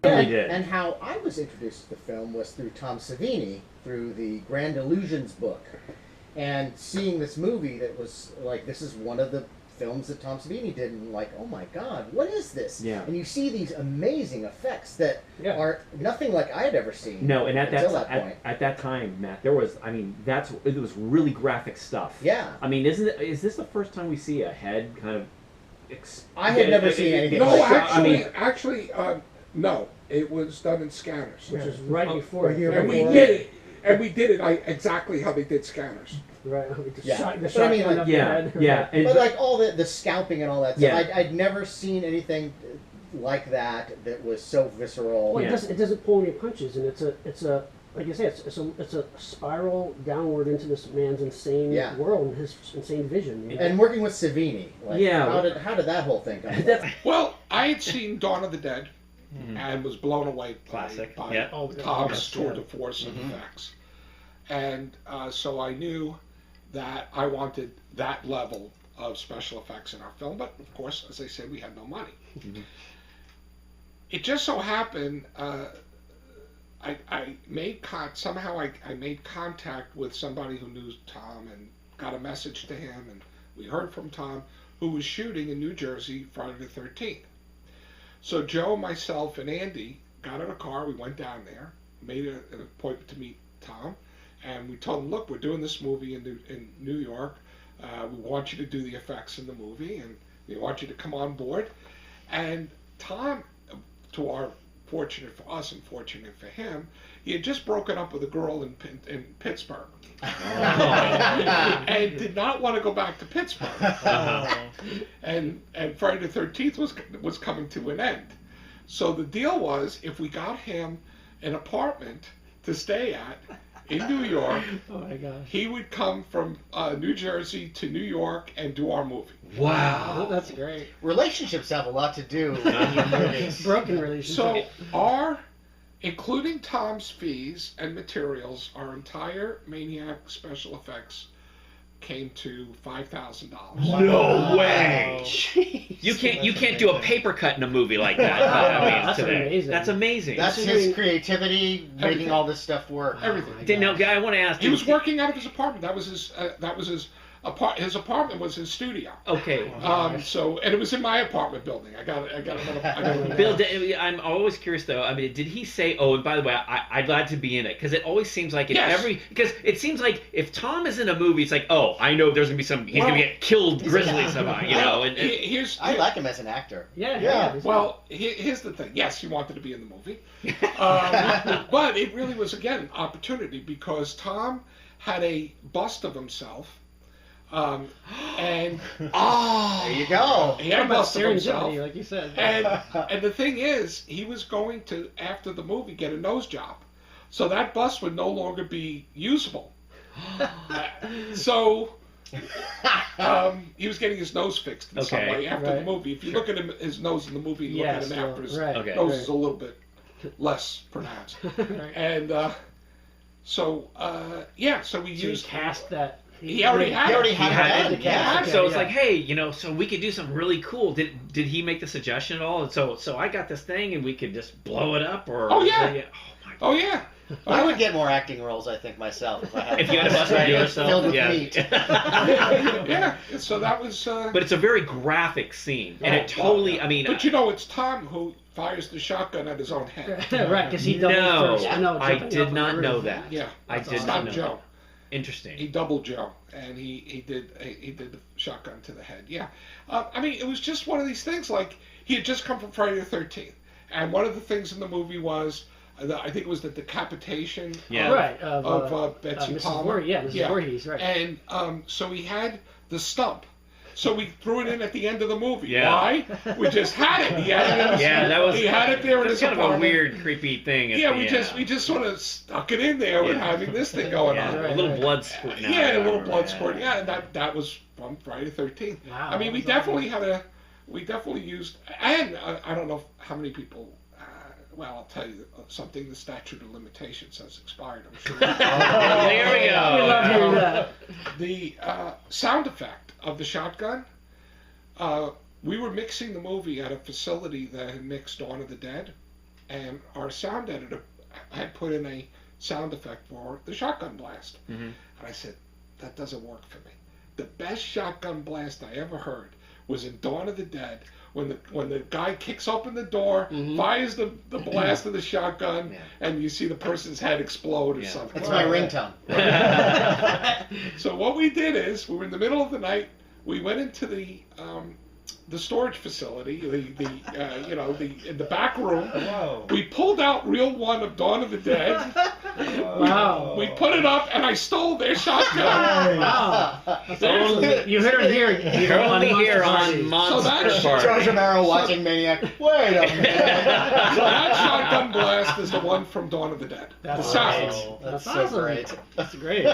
And how I was introduced to the film was through Tom Savini, through the Grand Illusions book. And seeing this movie that was like, this is one of the films that Tom Savini did, and like, oh my God, what is this? Yeah. And you see these amazing effects that are nothing like I had ever seen. No, and at that time, Matt, there was, I mean, it was really graphic stuff. Yeah. I mean, is this the first time we see a head kind of? I had never seen anything. No, like actually, no. It was done in scanners, which is right before. And we did it. And we did it exactly how they did scanners. Right. Yeah. The shot But like all the scalping and all that stuff, I'd never seen anything like that was so visceral. Well, it doesn't pull any punches, and it's a like you say, it's a spiral downward into this man's insane world and his insane vision. And working with Savini, like, how did that whole thing come about? Well, I had seen Dawn of the Dead. And was blown away by Tom's tour de force of effects. And so I knew that I wanted that level of special effects in our film, but of course, as I said, we had no money. It just so happened I made contact with somebody who knew Tom and got a message to him, and we heard from Tom, who was shooting in New Jersey Friday the 13th. So Joe, myself, and Andy got in a car. We went down there, made an appointment to meet Tom, and we told him, look, we're doing this movie in New York. We want you to do the effects in the movie, and we want you to come on board. And Tom, to our fortunate for us and fortunate for him, he had just broken up with a girl in Pittsburgh. And did not want to go back to Pittsburgh. And Friday the 13th was coming to an end. So the deal was, if we got him an apartment to stay at in New York, he would come from New Jersey to New York and do our movie. Wow, that's great. Relationships have a lot to do with movies. Broken relationships. So including Tom's fees and materials, our entire MANIAC special effects came to $5,000. No way! You can't do a paper cut in a movie like that. I mean, that's amazing. That's amazing. That's his creativity making all this stuff work. Everything. Now, I want to ask. He was working out of his apartment. That was his. His apartment was his studio. Okay. So, and it was in my apartment building. I got another. Bill, I'm always curious though. I mean, did he say, "Oh, and by the way, I'd glad to be in it"? Because it always seems like because it seems like if Tom is in a movie, it's like, "Oh, I know there's gonna be he's gonna get killed grizzly somehow," you know. And I like him as an actor. Yeah. Well, here's the thing. Yes, he wanted to be in the movie, but it really was again opportunity because Tom had a bust of himself. And there you go. He had a bust of himself, like you said. And the thing is, he was going to, after the movie, get a nose job, so that bust would no longer be usable. So he was getting his nose fixed in some way after the movie. If you look at his nose in the movie, you look at him after his nose is a little bit less pronounced. And so we used cast that. He already had it. So it's like, hey, so we could do something really cool. Did he make the suggestion at all? And so I got this thing, and we could just blow it up, or I would get more acting roles, I think, myself if you had a bust to do yourself. Filled with meat. Yeah. So that was. But it's a very graphic scene, and it totally. I mean. But it's Tom who fires the shotgun at his own head. Right, because he doubled first. I did not know that. Yeah, I did not know. Joe. Interesting. He doubled Joe, and he did the shotgun to the head. Yeah, I mean, it was just one of these things. Like, he had just come from Friday the 13th, and one of the things in the movie was, I think it was the decapitation of Betsy Palmer. Mrs. Voorhees, right. And so he had the stump. So we threw it in at the end of the movie. Yeah. Why? We just had it. He had it he had it there in his kind apartment. of a weird, creepy thing. We just sort of stuck it in there with having this thing going on. A little blood squirt. A little blood squirt. Yeah, and that was from Friday the 13th. Wow. I mean, we definitely used, and I don't know how many people. Well, I'll tell you something. The statute of limitations has expired, I'm sure. There we go. We love hearing that. The sound effect of the shotgun we were mixing the movie at a facility that had mixed Dawn of the Dead, and our sound editor had put in a sound effect for the shotgun blast. Mm-hmm. And I said, that doesn't work for me. The best shotgun blast I ever heard was in Dawn of the Dead, when the guy kicks open the door, fires the blast of the shotgun, and you see the person's head explode or something. That's my ringtone. So what we did is, we were in the middle of the night, we went into the storage facility, in the back room. Whoa. We pulled out reel 1 of Dawn of the Dead. Wow. We put it up, and I stole their shotgun. Wow. You heard it here. You're only here on Monster that's Party. George Romero watching Maniac. Wait a minute. So that shotgun blast is the one from Dawn of the Dead. That's the sound. That's That's so awesome. great. That's great.